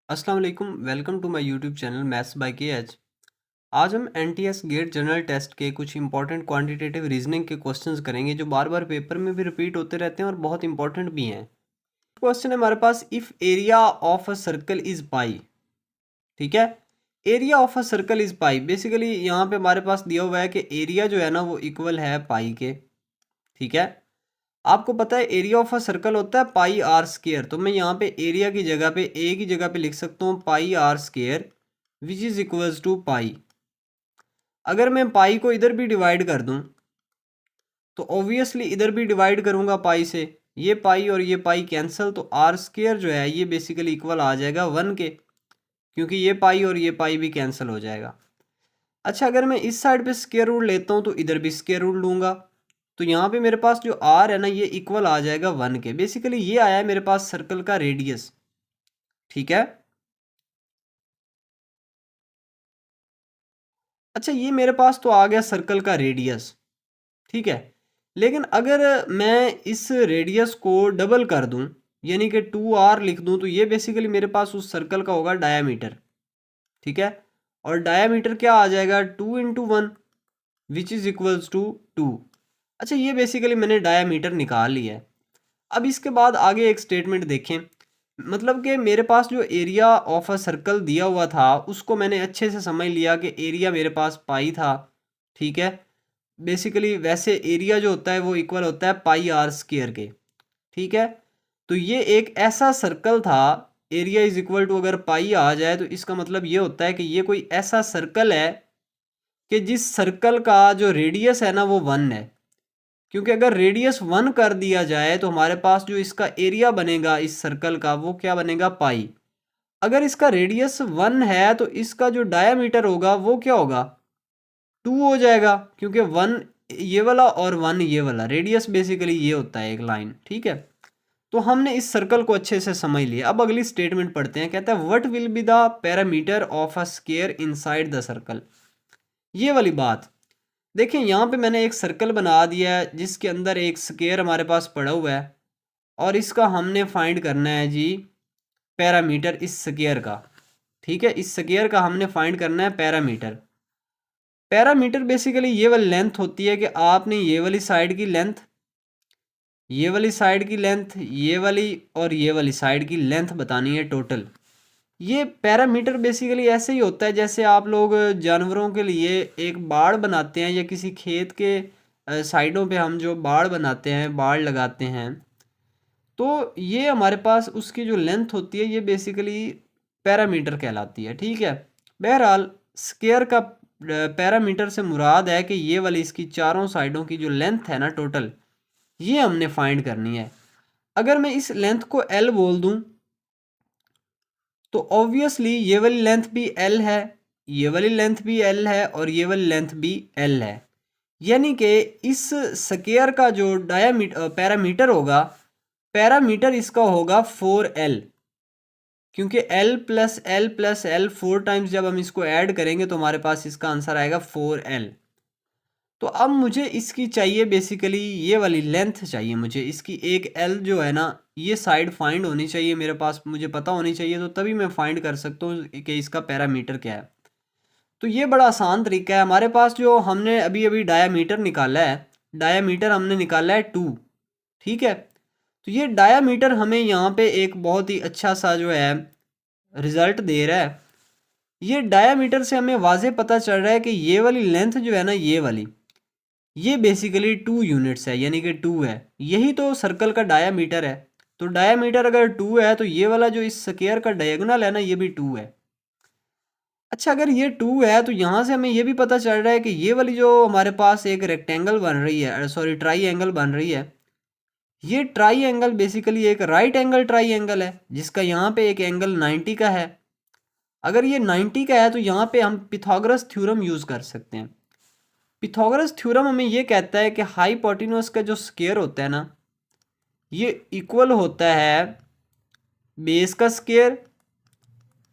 अस्सलाम वालेकुम। Welcome to my YouTube channel maths by K. आज हम एनटीएस गेट जनरल टेस्ट के कुछ इंपॉर्टेंट क्वांटिटेटिव रीजनिंग के क्वेश्चंस करेंगे जो बार बार पेपर में भी रिपीट होते रहते हैं और बहुत इंपॉर्टेंट भी हैं। क्वेश्चन है हमारे पास, if area of a circle is pi. ठीक है, area of a circle is pi. Basically यहाँ पे हमारे पास दिया हुआ है कि एरिया जो है ना वो इक्वल है पाई के। ठीक है, आपको पता है एरिया ऑफ अ सर्कल होता है पाई आर स्केयर। तो मैं यहाँ पे एरिया की जगह पे ए की जगह पे लिख सकता हूँ pi r square which is equals to pi. अगर मैं पाई को इधर भी डिवाइड कर दूं तो ऑब्वियसली इधर भी डिवाइड करूंगा पाई से, ये पाई और ये पाई कैंसिल, तो आर स्केयर जो है ये बेसिकली इक्वल आ जाएगा 1 के, क्योंकि ये पाई और ये पाई भी कैंसिल हो जाएगा। अच्छा, अगर मैं इस साइड पे स्क्वायर रूट लेता हूँ तो इधर भी स्क्वायर रूट लूंगा, तो यहाँ पे मेरे पास जो आर है ना ये इक्वल आ जाएगा 1 के। बेसिकली ये आया है मेरे पास सर्कल का रेडियस। ठीक है, अच्छा ये मेरे पास तो आ गया सर्कल का रेडियस। ठीक है, लेकिन अगर मैं इस रेडियस को डबल कर दूं यानी कि 2r लिख दूं तो ये बेसिकली मेरे पास उस सर्कल का होगा डायामीटर। ठीक है, और डायामीटर क्या आ जाएगा 2 × 1 विच इज इक्वल्स टू 2। अच्छा, ये बेसिकली मैंने डायामीटर निकाल लिया है। अब इसके बाद आगे एक स्टेटमेंट देखें, मतलब कि मेरे पास जो एरिया ऑफ अ सर्कल दिया हुआ था उसको मैंने अच्छे से समझ लिया कि एरिया मेरे पास पाई था। ठीक है, बेसिकली वैसे एरिया जो होता है वो इक्वल होता है पाई आर स्क्वायर के। ठीक है, तो ये एक ऐसा सर्कल था, एरिया इज इक्वल टू अगर पाई आ जाए तो इसका मतलब ये होता है कि ये कोई ऐसा सर्कल है कि जिस सर्कल का जो रेडियस है ना वो 1 है। क्योंकि अगर रेडियस 1 कर दिया जाए तो हमारे पास जो इसका एरिया बनेगा इस सर्कल का वो क्या बनेगा पाई। अगर इसका रेडियस 1 है तो इसका जो डायामीटर होगा वो क्या होगा 2 हो जाएगा, क्योंकि 1 ये वाला और 1 ये वाला, रेडियस बेसिकली ये होता है एक लाइन। ठीक है, तो हमने इस सर्कल को अच्छे से समझ लिया। अब अगली स्टेटमेंट पढ़ते हैं, कहता है what will be the parameter of a square inside the circle. ये वाली बात देखिए, यहाँ पे मैंने एक सर्कल बना दिया है जिसके अंदर एक स्क्वायर हमारे पास पड़ा हुआ है और इसका हमने फाइंड करना है जी पैरामीटर इस स्क्वायर का। ठीक है, इस स्क्वायर का हमने फाइंड करना है पैरामीटर। पैरामीटर बेसिकली ये वाली लेंथ होती है कि आपने ये वाली साइड की लेंथ, ये वाली साइड की लेंथ, ये वाली और ये वाली साइड की लेंथ बतानी है टोटल। ये पैरामीटर बेसिकली ऐसे ही होता है जैसे आप लोग जानवरों के लिए एक बाड़ बनाते हैं या किसी खेत के साइडों पे हम जो बाड़ बनाते हैं, बाड़ लगाते हैं, तो ये हमारे पास उसकी जो लेंथ होती है ये बेसिकली पैरामीटर कहलाती है। ठीक है, बहरहाल स्क्वायर का पैरामीटर से मुराद है कि ये वाली इसकी चारों साइडों की जो लेंथ है ना टोटल, ये हमने फाइंड करनी है। अगर मैं इस लेंथ को L बोल दूं तो ऑब्वियसली ये वाली लेंथ भी L है, ये वाली लेंथ भी L है और ये वाली लेंथ भी L है। यानी कि इस स्क्वायर का जो डायामीटर पैरामीटर होगा, पैरामीटर इसका होगा 4L, क्योंकि L plus L plus L 4 times जब हम इसको ऐड करेंगे तो हमारे पास इसका आंसर आएगा 4L। तो अब मुझे इसकी चाहिए बेसिकली ये वाली लेंथ चाहिए मुझे, इसकी एक L जो है ना ये साइड फाइंड होनी चाहिए मेरे पास, मुझे पता होनी चाहिए, तो तभी मैं फाइंड कर सकता हूँ कि इसका पैरामीटर क्या है। तो ये बड़ा आसान तरीका है। हमारे पास जो हमने अभी अभी डायामीटर निकाला है, डायामीटर हमने निकाला है 2। ठीक है, तो ये डायामीटर हमें यहाँ पे एक बहुत ही अच्छा सा जो है रिजल्ट दे रहा है। ये डायामीटर से हमें वाज़े पता चल रहा है कि ये वाली लेंथ जो है ना ये वाली, ये बेसिकली 2 यूनिट्स है, यानी कि 2 है। यही तो सर्कल का डायामीटर है। तो डायामीटर अगर 2 है तो ये वाला जो इस स्क्वायर का डायगोनल है ना ये भी 2 है। अच्छा, अगर ये 2 है तो यहाँ से हमें ये भी पता चल रहा है कि ये वाली जो हमारे पास एक रेक्टेंगल बन रही है, सॉरी ट्राई एंगल बन रही है, ये ट्राई एंगल बेसिकली एक राइट एंगल ट्राई एंगल है जिसका यहाँ पे एक एंगल 90 का है। अगर ये 90 का है तो यहाँ पे हम पिथागोरस थ्योरम यूज़ कर सकते हैं। पिथागोरस थ्योरम हमें ये कहता है कि हाइपोटेन्यूस का जो स्क्वायर होता है ना ये इक्वल होता है बेस का स्क्वायर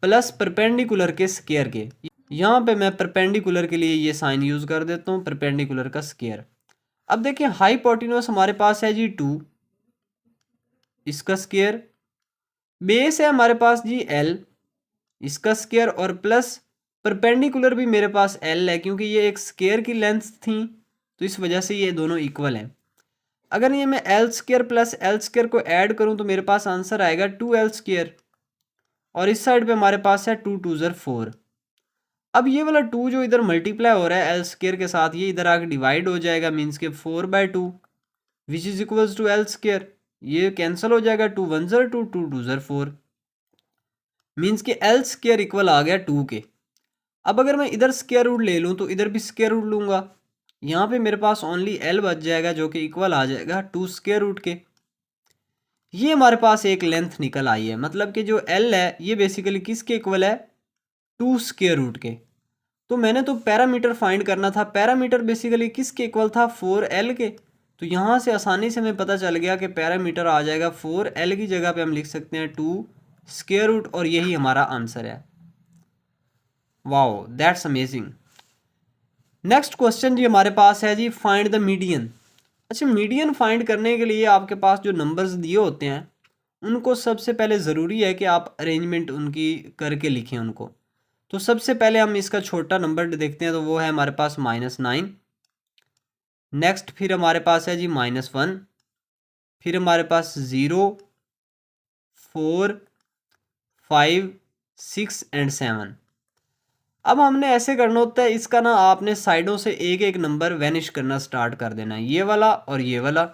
प्लस परपेंडिकुलर के स्क्वायर के। यहाँ पे मैं परपेंडिकुलर के लिए ये साइन यूज़ कर देता हूँ, परपेंडिकुलर का स्क्वायर। अब देखिए हाइपोटेन्यूस हमारे पास है जी 2, इसका स्क्वायर, बेस है हमारे पास जी L, इसका स्क्वायर और प्लस परपेंडिकुलर भी मेरे पास एल है, क्योंकि ये एक स्क्वायर की लेंथ थी तो इस वजह से ये दोनों इक्वल हैं। अगर ये मैं L square plus L square को ऐड करूं तो मेरे पास आंसर आएगा 2l स्क्वायर, और इस साइड पे हमारे पास है 2 2 ज़र 4। अब ये वाला 2 जो इधर मल्टीप्लाई हो रहा है एल स्क्वायर के साथ, ये इधर आके डिवाइड हो जाएगा, मीन्स के 4/2 which is equals to L square. ये कैंसिल हो जाएगा, 2 1 ज़र 2 2 2 ज़र 4, मीन्स के एल स्क्वायर इक्वल आ गया 2 के। अब अगर मैं इधर स्क्वायर रूट ले लूँ तो इधर भी स्क्वायर रूट लूँगा, यहाँ पे मेरे पास ओनली एल बच जाएगा जो कि इक्वल आ जाएगा 2 स्क्वायर रूट के। ये हमारे पास एक लेंथ निकल आई है, मतलब कि जो एल है ये बेसिकली किसके इक्वल है, 2 स्क्वायर रूट के। तो मैंने तो पैरामीटर फाइंड करना था, पैरामीटर बेसिकली किसके इक्वल था, 4l के। तो यहाँ से आसानी से हमें पता चल गया कि पैरामीटर आ जाएगा 4l की जगह पे हम लिख सकते हैं 2 स्क्वायर रूट, और यही हमारा आंसर है। Wow, that's amazing. Next question जी हमारे पास है जी, फाइंड द मीडियन। अच्छा, मीडियन फाइंड करने के लिए आपके पास जो नंबर्स दिए होते हैं उनको सबसे पहले ज़रूरी है कि आप अरेंजमेंट उनकी करके लिखें उनको। तो सबसे पहले हम इसका छोटा नंबर देखते हैं, तो वो है हमारे पास -9। नेक्स्ट फिर हमारे पास है जी -1, फिर हमारे पास 0 4 5 6 एंड 7। अब हमने ऐसे करना होता है, इसका ना आपने साइडों से एक एक नंबर वैनिश करना स्टार्ट कर देना है, ये वाला और ये वाला,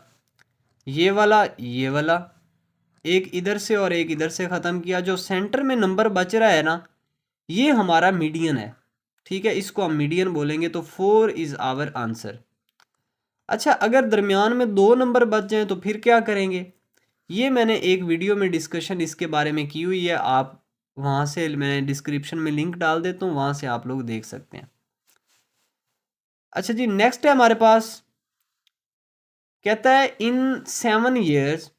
ये वाला, ये वाला, एक इधर से और एक इधर से ख़त्म किया। जो सेंटर में नंबर बच रहा है ना, ये हमारा मीडियन है, ठीक है, इसको हम मीडियन बोलेंगे। तो 4 इज़ आवर आंसर। अच्छा, अगर दरमियान में 2 नंबर बच जाएं तो फिर क्या करेंगे, ये मैंने एक वीडियो में डिस्कशन इसके बारे में की हुई है, आप वहाँ से, मैं डिस्क्रिप्शन में लिंक डाल देता हूँ, वहाँ से आप लोग देख सकते हैं। अच्छा जी, नेक्स्ट है हमारे पास, कहता है in 7 years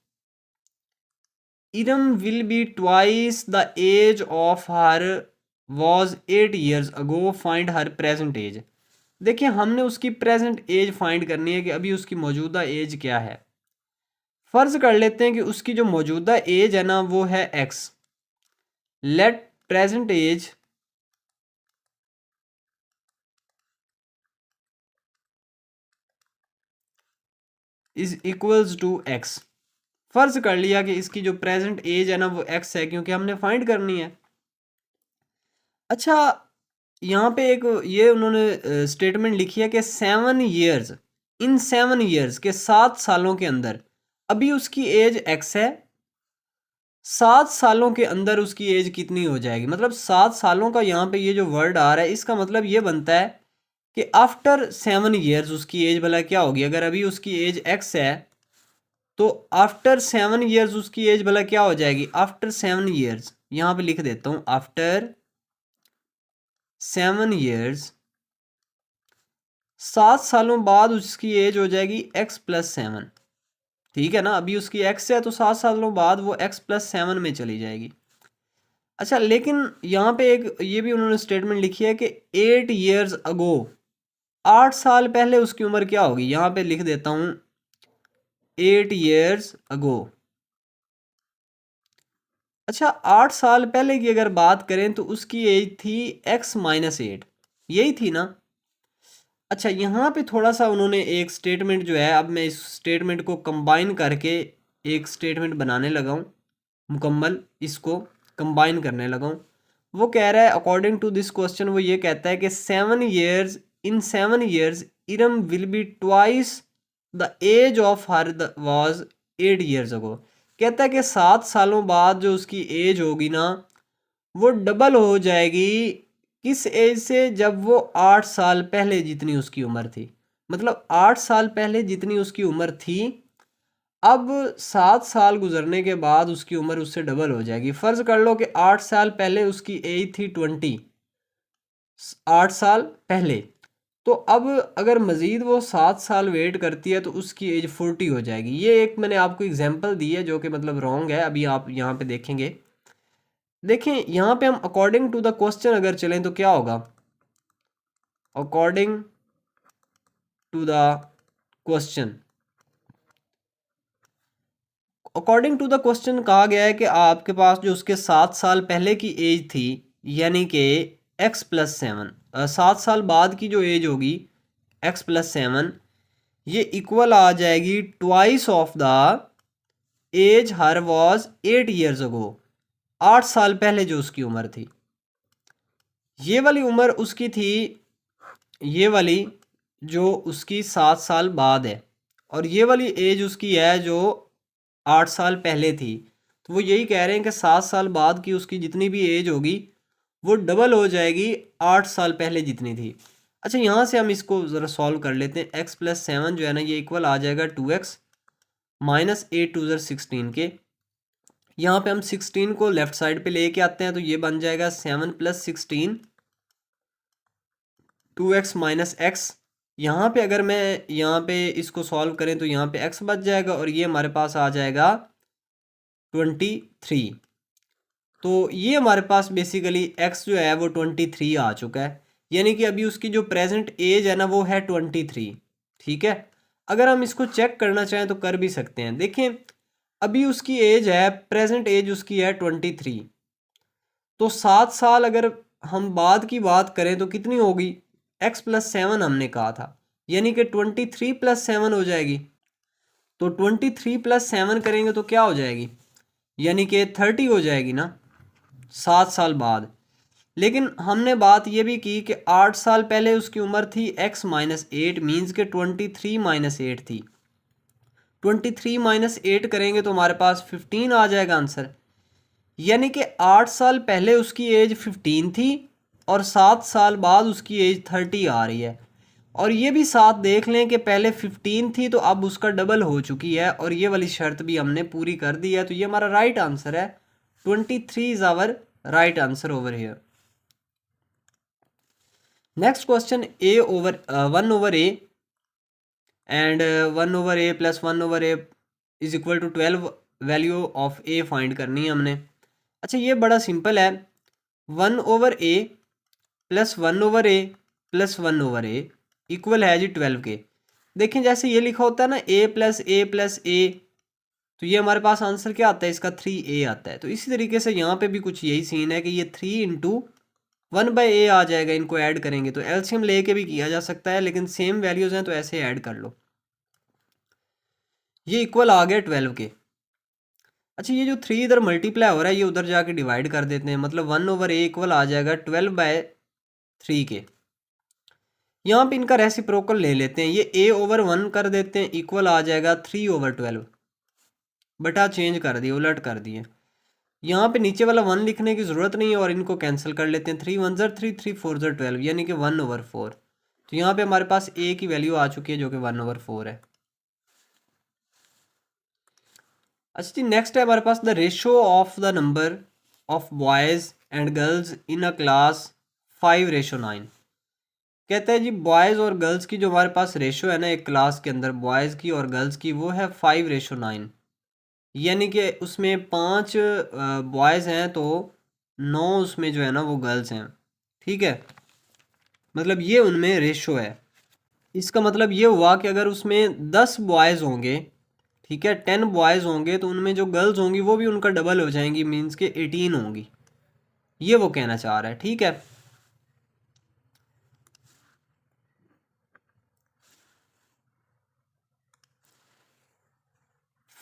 Iram will be twice the age of her was 8 years ago, find her present age. देखिए, हमने उसकी प्रेजेंट एज फाइंड करनी है कि अभी उसकी मौजूदा एज क्या है। फ़र्ज़ कर लेते हैं कि उसकी जो मौजूदा एज है ना वो है x। Let present age is equals to x। फ़र्ज़ कर लिया कि इसकी जो प्रेजेंट एज है ना वो x है, क्योंकि हमने फाइंड करनी है। अच्छा, यहाँ पे एक ये उन्होंने स्टेटमेंट लिखी है कि 7 years, इन 7 years के 7 सालों के अंदर अभी उसकी एज x है, 7 सालों के अंदर उसकी एज कितनी हो जाएगी। मतलब 7 सालों का यहाँ पे ये जो वर्ड आ रहा है, इसका मतलब ये बनता है कि आफ्टर 7 years उसकी एज भला क्या होगी। अगर अभी उसकी एज x है तो आफ्टर 7 years उसकी एज भला क्या हो जाएगी। आफ्टर 7 years, यहाँ पे लिख देता हूँ, आफ्टर 7 years, 7 सालों बाद उसकी एज हो जाएगी x+7। ठीक है ना, अभी उसकी x है तो 7 सालों बाद वो x+7 में चली जाएगी। अच्छा, लेकिन यहाँ पे एक ये भी उन्होंने स्टेटमेंट लिखी है कि 8 years अगो, 8 साल पहले उसकी उम्र क्या होगी। यहाँ पे लिख देता हूँ 8 years अगो। अच्छा, 8 साल पहले की अगर बात करें तो उसकी एज थी x-8, यही थी ना। अच्छा, यहाँ पे थोड़ा सा उन्होंने एक स्टेटमेंट जो है, अब मैं इस स्टेटमेंट को कंबाइन करके एक स्टेटमेंट बनाने लगा हूँ, मुकम्मल इसको कंबाइन करने लगा हूँ। वो कह रहा है अकॉर्डिंग टू दिस क्वेश्चन, वो ये कहता है कि 7 years, in 7 years Iram will be twice the age of her was 8 years ago. कहता है कि 7 सालों बाद जो उसकी एज होगी ना वो डबल हो जाएगी, किस एज से, जब वो 8 साल पहले जितनी उसकी उम्र थी। मतलब 8 साल पहले जितनी उसकी उम्र थी, अब 7 साल गुजरने के बाद उसकी उम्र उससे डबल हो जाएगी। फ़र्ज़ कर लो कि 8 साल पहले उसकी एज थी 20, 8 साल पहले, तो अब अगर मज़ीद वो 7 साल वेट करती है तो उसकी एज 40 हो जाएगी। ये एक मैंने आपको एग्जांपल दी है जो कि मतलब रॉन्ग है, अभी आप यहाँ पे देखेंगे। देखें, यहाँ पे हम अकॉर्डिंग टू द क्वेश्चन अगर चलें तो क्या होगा, according to the question, according to the question कहा गया है कि आपके पास जो उसके 7 साल पहले की एज थी यानी कि x+7, 7 साल बाद की जो एज होगी x+7, ये इक्वल आ जाएगी twice of the age her was 8 years ago, 8 साल पहले जो उसकी उम्र थी। ये वाली उम्र उसकी थी, ये वाली जो उसकी 7 साल बाद है, और ये वाली एज उसकी है जो 8 साल पहले थी। तो वो यही कह रहे हैं कि 7 साल बाद की उसकी जितनी भी एज होगी वो डबल हो जाएगी 8 साल पहले जितनी थी। अच्छा, यहाँ से हम इसको ज़रा सॉल्व कर लेते हैं। x+7 जो है ना, ये इक्वल आ जाएगा 2x माइनस 8 2 16 के। यहाँ पे हम 16 को लेफ्ट साइड पे लेके आते हैं तो ये बन जाएगा 7+16 2x माइनस एक्स। यहाँ पे अगर मैं यहाँ पे इसको सॉल्व करें तो यहाँ पे x बच जाएगा और ये हमारे पास आ जाएगा 23। तो ये हमारे पास बेसिकली x जो है वो 23 आ चुका है, यानी कि अभी उसकी जो प्रेजेंट एज है ना वो है 23। ठीक है, अगर हम इसको चेक करना चाहें तो कर भी सकते हैं। देखें, अभी उसकी एज है, प्रेजेंट एज उसकी है 23, तो 7 साल अगर हम बाद की बात करें तो कितनी होगी, x+7 हमने कहा था, यानी कि 23+7 हो जाएगी। तो 23+7 करेंगे तो क्या हो जाएगी, यानी कि 30 हो जाएगी ना 7 साल बाद। लेकिन हमने बात ये भी की कि 8 साल पहले उसकी उम्र थी x-8, मीन्स के 23 - 8 थी। 23 - 8 करेंगे तो हमारे पास 15 आ जाएगा आंसर, यानी कि 8 साल पहले उसकी एज 15 थी और 7 साल बाद उसकी एज 30 आ रही है। और ये भी साथ देख लें कि पहले 15 थी तो अब उसका डबल हो चुकी है, और ये वाली शर्त भी हमने पूरी कर दी है। तो ये हमारा राइट आंसर है, 23 is our right answer over here. Next question, a over 1 over a and 1 over a plus 1 over a is equal to 12 value of a find करनी है हमने। अच्छा, ये बड़ा सिंपल है, 1 over a plus 1 over a plus 1 over a equal है जी 12 के। देखें, जैसे ये लिखा होता है ना a plus a plus a, तो ये हमारे पास आंसर क्या आता है इसका, 3a आता है। तो इसी तरीके से यहाँ पे भी कुछ यही सीन है कि ये 3 × 1/a आ जाएगा, इनको ऐड करेंगे तो एलसीएम लेके भी किया जा सकता है, लेकिन सेम वैल्यूज़ हैं तो ऐसे ऐड कर लो। ये इक्वल आ गया 12 के। अच्छा, ये जो 3 इधर मल्टीप्लाई हो रहा है ये उधर जाके डिवाइड कर देते हैं, मतलब 1 ओवर a इक्वल आ जाएगा 12/3 के। यहाँ पे इनका रेसिप्रोकल ले लेते हैं, ये a ओवर 1 कर देते हैं, इक्वल आ जाएगा 3 ओवर 12, बटा चेंज कर दिए, उलट कर दिए। यहाँ पे नीचे वाला 1 लिखने की ज़रूरत नहीं है और इनको कैंसिल कर लेते हैं, 3 1 ज़र 3 3 4 ज़र 12, यानी कि 1 ओवर 4। तो यहाँ पे हमारे पास a की वैल्यू आ चुकी है जो कि 1 ओवर 4 है। अच्छा जी, नेक्स्ट है हमारे पास the ratio of the number of boys and girls in a class 5:9। कहते हैं जी, बॉयज़ और गर्ल्स की जो हमारे पास रेशो है ना एक क्लास के अंदर, बॉयज़ की और गर्ल्स की, वो है 5:9, यानी कि उसमें 5 बॉयज़ हैं तो 9 उसमें जो है ना वो गर्ल्स हैं। ठीक है, मतलब ये उनमें रेशो है। इसका मतलब ये हुआ कि अगर उसमें 10 बॉयज़ होंगे, ठीक है, 10 बॉयज़ होंगे तो उनमें जो गर्ल्स होंगी वो भी उनका डबल हो जाएंगी, मीन्स के 18 होंगी, ये वो कहना चाह रहा है। ठीक है,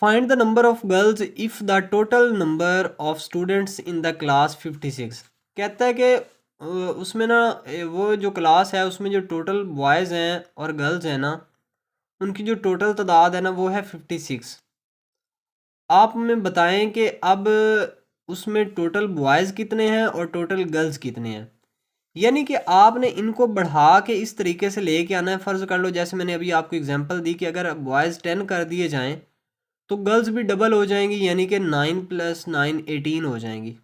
find the number of girls if the total number of students in the class 56। कहता है कि उसमें ना वो जो क्लास है उसमें जो टोटल बॉयज़ हैं और गर्ल्स हैं ना, उनकी जो टोटल तादाद है ना वो है 56। आप हमें बताएं कि अब उसमें टोटल बॉयज़ कितने हैं और टोटल गर्ल्स कितने हैं, यानी कि आपने इनको बढ़ा के इस तरीके से लेके आना है। फ़र्ज़ कर लो जैसे मैंने अभी आपको एग्जांपल दी कि अगर बॉयज़ 10 कर दिए जाएं तो गर्ल्स भी डबल हो जाएंगी, यानी कि 9 + 9 18 हो जाएंगी।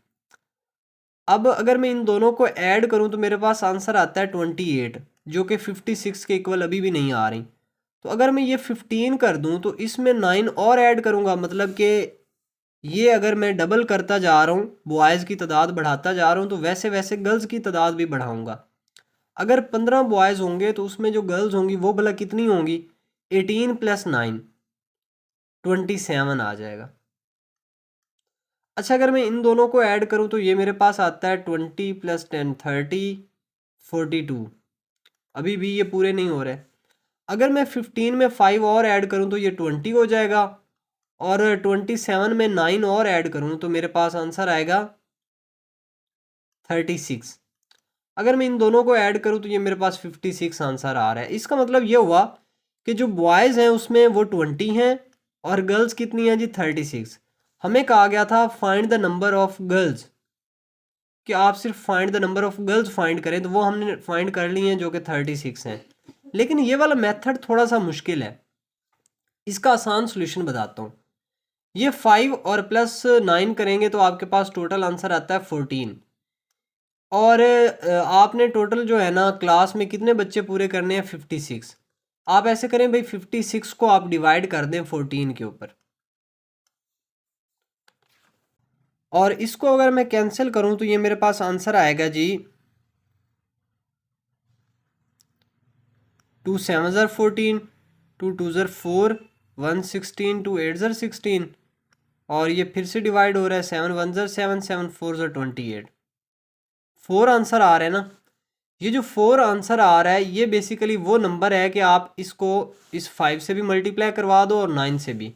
अब अगर मैं इन दोनों को ऐड करूं तो मेरे पास आंसर आता है 28, जो कि 56 के इक्वल अभी भी नहीं आ रही। तो अगर मैं ये 15 कर दूं तो इसमें 9 और ऐड करूंगा, मतलब कि ये अगर मैं डबल करता जा रहा हूँ, बॉयज़ की तादाद बढ़ाता जा रहा हूँ, तो वैसे वैसे गर्ल्स की तादाद भी बढ़ाऊंगा। अगर 15 बॉयज़ होंगे तो उसमें जो गर्ल्स होंगी वो भला कितनी होंगी, 18 + 9 27 आ जाएगा। अच्छा, अगर मैं इन दोनों को ऐड करूं तो ये मेरे पास आता है 20 + 10 30 42। अभी भी ये पूरे नहीं हो रहे। अगर मैं 15 में 5 और ऐड करूं तो ये 20 हो जाएगा, और 27 में 9 और ऐड करूं तो मेरे पास आंसर आएगा 36। अगर मैं इन दोनों को ऐड करूं तो ये मेरे पास 56 आंसर आ रहा है। इसका मतलब ये हुआ कि जो बॉयज़ हैं उसमें वो 20 हैं और गर्ल्स कितनी हैं जी 36। हमें कहा गया था find the number of girls, कि आप सिर्फ find the number of girls find करें, तो वो हमने फाइंड कर ली हैं जो कि 36 हैं। लेकिन ये वाला मेथड थोड़ा सा मुश्किल है। इसका आसान सोल्यूशन बताता हूँ। ये 5 और +9 करेंगे तो आपके पास टोटल आंसर आता है 14। और आपने टोटल जो है ना क्लास में कितने बच्चे पूरे करने हैं 56। आप ऐसे करें भाई 56 को आप डिवाइड कर दें 14 के ऊपर, और इसको अगर मैं कैंसिल करूं तो ये मेरे पास आंसर आएगा जी 2 7 ज़र 14, 2 2 ज़र 4, 1 16, 2 8 ज़र 16, और ये फिर से डिवाइड हो रहा है 7 1 ज़र 7, 7 4 ज़र 28। 4 आंसर आ रहे हैं ना। ये जो 4 आंसर आ रहा है ये बेसिकली वो नंबर है कि आप इसको इस 5 से भी मल्टीप्लाई करवा दो और 9 से भी,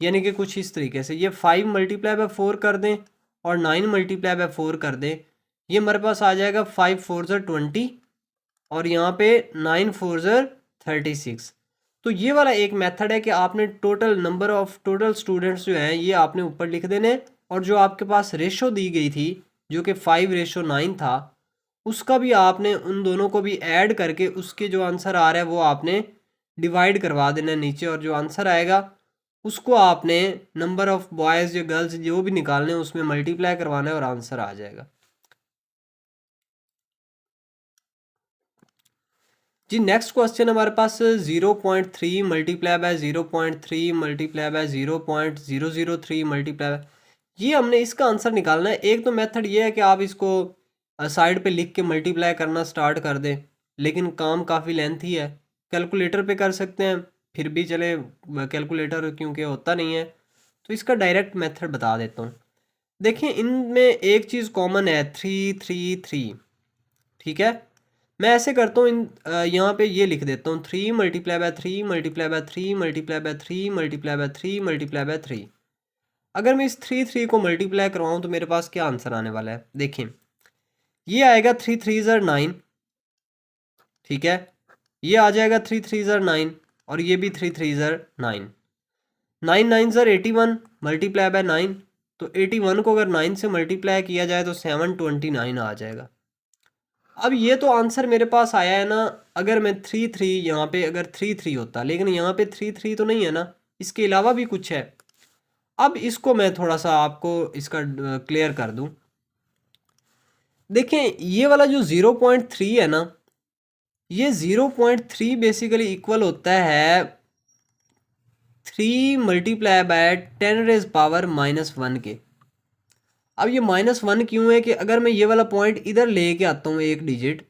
यानी कि कुछ इस तरीके से ये 5 मल्टीप्लाई बाय 4 कर दें और 9 मल्टीप्लाई बाय 4 कर दें। ये हमारे पास आ जाएगा 5 4 ज़र 20 और यहाँ पे 9 4 ज़र 36। तो ये वाला एक मेथड है कि आपने total number of total students जो हैं ये आपने ऊपर लिख देने, और जो आपके पास रेशो दी गई थी जो कि 5:9 था, उसका भी आपने उन दोनों को भी ऐड करके उसके जो आंसर आ रहा है वो आपने डिवाइड करवा देना है नीचे, और जो आंसर आएगा उसको आपने नंबर ऑफ बॉयज़ या गर्ल्स जो भी निकालने हैं उसमें मल्टीप्लाई करवाना है और आंसर आ जाएगा। जी नेक्स्ट क्वेश्चन हमारे पास 0.3 multiply by 0.3 multiply by 0.003 multiply by, ये हमने इसका आंसर निकालना है। एक तो मेथड ये है कि आप इसको साइड पे लिख के मल्टीप्लाई करना स्टार्ट कर दें, लेकिन काम काफ़ी लेंथी है। कैलकुलेटर पे कर सकते हैं फिर भी चले, कैलकुलेटर क्योंकि होता नहीं है, तो इसका डायरेक्ट मेथड बता देता हूँ। देखिए इनमें एक चीज़ कॉमन है 3 3 3, ठीक है। मैं ऐसे करता हूँ यहाँ पे ये लिख देता हूँ 3 multiply by 3 multiply by 3 multiply by 3 multiply by 3 multiply by 3। अगर मैं इस 3 को मल्टीप्लाई करवाऊँ तो मेरे पास क्या आंसर आने वाला है, देखिए ये आएगा 3 3 ज़र 9, ठीक है। ये आ जाएगा 3 3 ज़र 9 और ये भी 3 3 ज़र 9, 9 9 ज़र 81 मल्टीप्लाई बाय 9, तो 81 को अगर 9 से मल्टीप्लाई किया जाए तो 729 आ जाएगा। अब ये तो आंसर मेरे पास आया है ना। अगर मैं 3 3 यहाँ पे अगर 3 3 होता, लेकिन यहाँ पे 3 3 तो नहीं है ना, इसके अलावा भी कुछ है। अब इसको मैं थोड़ा सा आपको इसका क्लियर कर दूं। देखें ये वाला जो 0.3 है ना, ये 0.3 बेसिकली इक्वल होता है 3 मल्टीप्लाई बाय 10⁻⁻1 के। अब ये -1 क्यों है कि अगर मैं ये वाला पॉइंट इधर लेके आता हूँ एक डिजिट,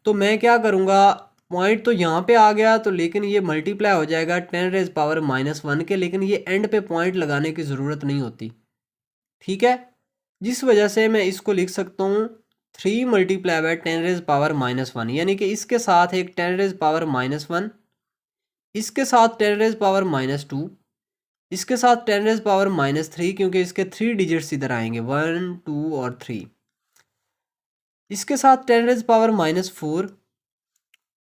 तो मैं क्या करूँगा, पॉइंट तो यहाँ पे आ गया तो, लेकिन ये मल्टीप्लाई हो जाएगा 10⁻⁻1 के, लेकिन ये एंड पे पॉइंट लगाने की ज़रूरत नहीं होती, ठीक है। जिस वजह से मैं इसको लिख सकता हूँ 3 मल्टीप्लाई बाय 10⁻⁻1, यानी कि इसके साथ एक 10⁻⁻1, इसके साथ 10⁻⁻2, इसके साथ 10⁻⁻3 क्योंकि इसके 3 डिजिट्स इधर आएंगे 1 2 और 3, इसके साथ 10⁻⁻4,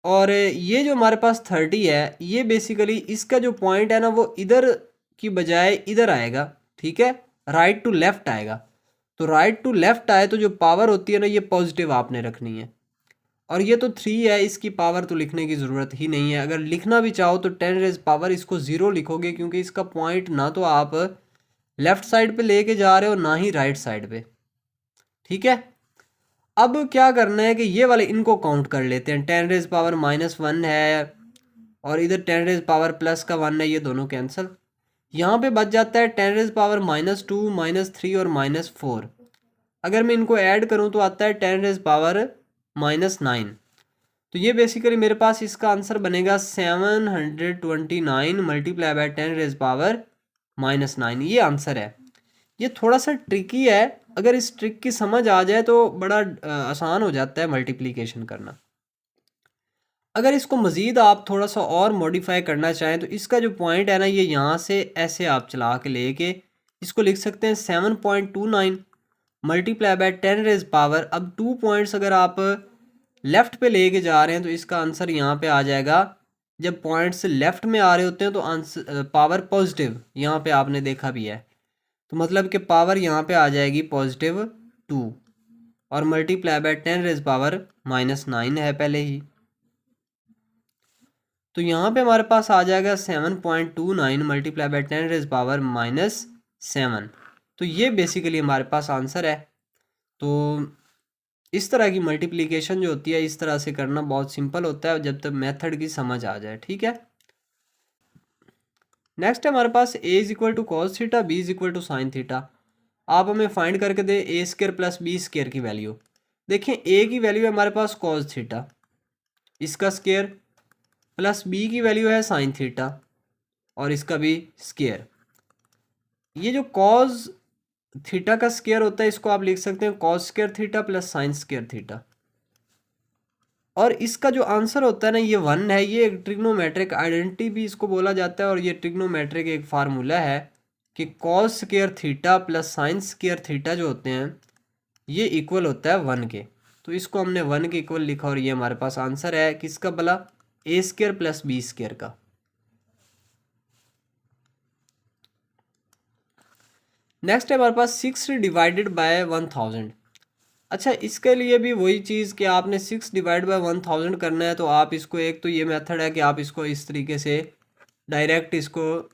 और ये जो हमारे पास 30 है ये बेसिकली इसका जो पॉइंट है ना वो इधर की बजाय इधर आएगा, ठीक है, राइट टू लेफ्ट आएगा। तो राइट टू लेफ्ट आए तो जो पावर होती है ना ये पॉजिटिव आपने रखनी है, और ये तो 3 है, इसकी पावर तो लिखने की ज़रूरत ही नहीं है। अगर लिखना भी चाहो तो 10⁻⁻, इसको 0 लिखोगे क्योंकि इसका पॉइंट ना तो आप लेफ़्ट साइड पे लेके जा रहे हो ना ही राइट साइड पे, ठीक है। अब क्या करना है कि ये वाले इनको काउंट कर लेते हैं। 10⁻⁻1 है और इधर 10⁻+ का 1 है, ये दोनों कैंसिल। यहाँ पे बच जाता है 10⁻−2 -3 और -4। अगर मैं इनको ऐड करूँ तो आता है 10⁻⁻9। तो ये बेसिकली मेरे पास इसका आंसर बनेगा 729 मल्टीप्लाई बाय 10⁻⁻9, ये आंसर है। ये थोड़ा सा ट्रिकी है, अगर इस ट्रिक की समझ आ जाए तो बड़ा आसान हो जाता है मल्टीप्लिकेशन करना। अगर इसको मज़ीद आप थोड़ा सा और मॉडिफाई करना चाहें तो इसका जो पॉइंट है ना, ये यहाँ से ऐसे आप चला के लेके इसको लिख सकते हैं 7.29 मल्टीप्लाई बाय 10 रेज पावर। अब 2 पॉइंट्स अगर आप लेफ़्ट पे लेके जा रहे हैं तो इसका आंसर यहाँ पे आ जाएगा। जब पॉइंट्स लेफ़्ट में आ रहे होते हैं तो आंसर पावर पॉजिटिव, यहाँ पे आपने देखा भी है, तो मतलब कि पावर यहाँ पे आ जाएगी +2 और मल्टीप्लाई बाय 10 रेज पावर -9 है पहले ही, तो यहाँ पे हमारे पास आ जाएगा 7.29 मल्टीप्लाई बाय 10 रेज पावर -7। तो ये बेसिकली हमारे पास आंसर है। तो इस तरह की मल्टीप्लिकेशन जो होती है इस तरह से करना बहुत सिंपल होता है जब तक मेथड की समझ आ जाए, ठीक है। नेक्स्ट है हमारे पास a is equal to cos theta, b is equal to sine theta. आप हमें फाइंड करके दे A square plus B square की वैल्यू। देखें a की वैल्यू है हमारे पास कॉस थीटा, इसका स्क्र, प्लस b की वैल्यू है साइन थीटा और इसका भी स्क्र। ये जो कॉस थीटा का स्क्वायर होता है इसको आप लिख सकते हैं cos square theta plus sine square theta, और इसका जो आंसर होता है ना ये 1 है। ये एक ट्रिग्नोमेट्रिक आइडेंटिटी भी इसको बोला जाता है, और ये ट्रिग्नोमेट्रिक एक फार्मूला है कि cos square theta plus sine square theta जो होते हैं ये इक्वल होता है 1 के। तो इसको हमने 1 के इक्वल लिखा और ये हमारे पास आंसर है किसका भला, ए स्क्वायर प्लस बी स्क्वायर का। नेक्स्ट है हमारे पास 6 डिवाइडेड बाय 1000। अच्छा, इसके लिए भी वही चीज़ कि आपने 6 डिवाइड बाय 1000 करना है, तो आप इसको, एक तो ये मेथड है कि आप इसको इस तरीके से डायरेक्ट इसको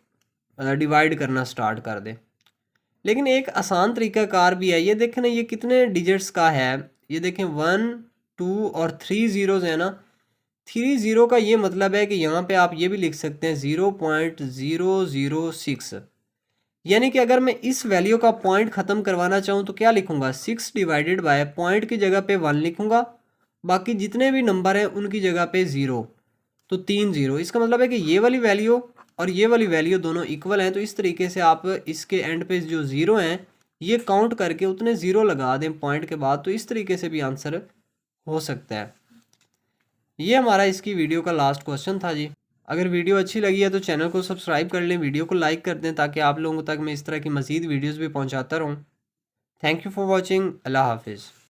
डिवाइड करना स्टार्ट कर दें, लेकिन एक आसान तरीकाकार भी है। ये देखें ना, ये कितने डिजिट्स का है, ये देखें 1 2 और 3 ज़ीरोज़ है ना। 3 ज़ीरो का ये मतलब है कि यहाँ पे आप ये भी लिख सकते हैं 0.006, यानी कि अगर मैं इस वैल्यू का पॉइंट ख़त्म करवाना चाहूँ तो क्या लिखूँगा, 6 डिवाइडेड बाय पॉइंट की जगह पे 1 लिखूँगा, बाकी जितने भी नंबर हैं उनकी जगह पे 0, तो 3 0। इसका मतलब है कि ये वाली वैल्यू और ये वाली वैल्यू दोनों इक्वल हैं। तो इस तरीके से आप इसके एंड पे जो 0 हैं ये काउंट करके उतने 0 लगा दें पॉइंट के बाद, तो इस तरीके से भी आंसर हो सकता है। ये हमारा इसकी वीडियो का लास्ट क्वेश्चन था जी। अगर वीडियो अच्छी लगी है तो चैनल को सब्सक्राइब कर लें, वीडियो को लाइक कर दें ताकि आप लोगों तक मैं इस तरह की मज़ीद वीडियोज़ भी पहुँचाता रहूँ। Thank you for watching. अल्लाह हाफिज़।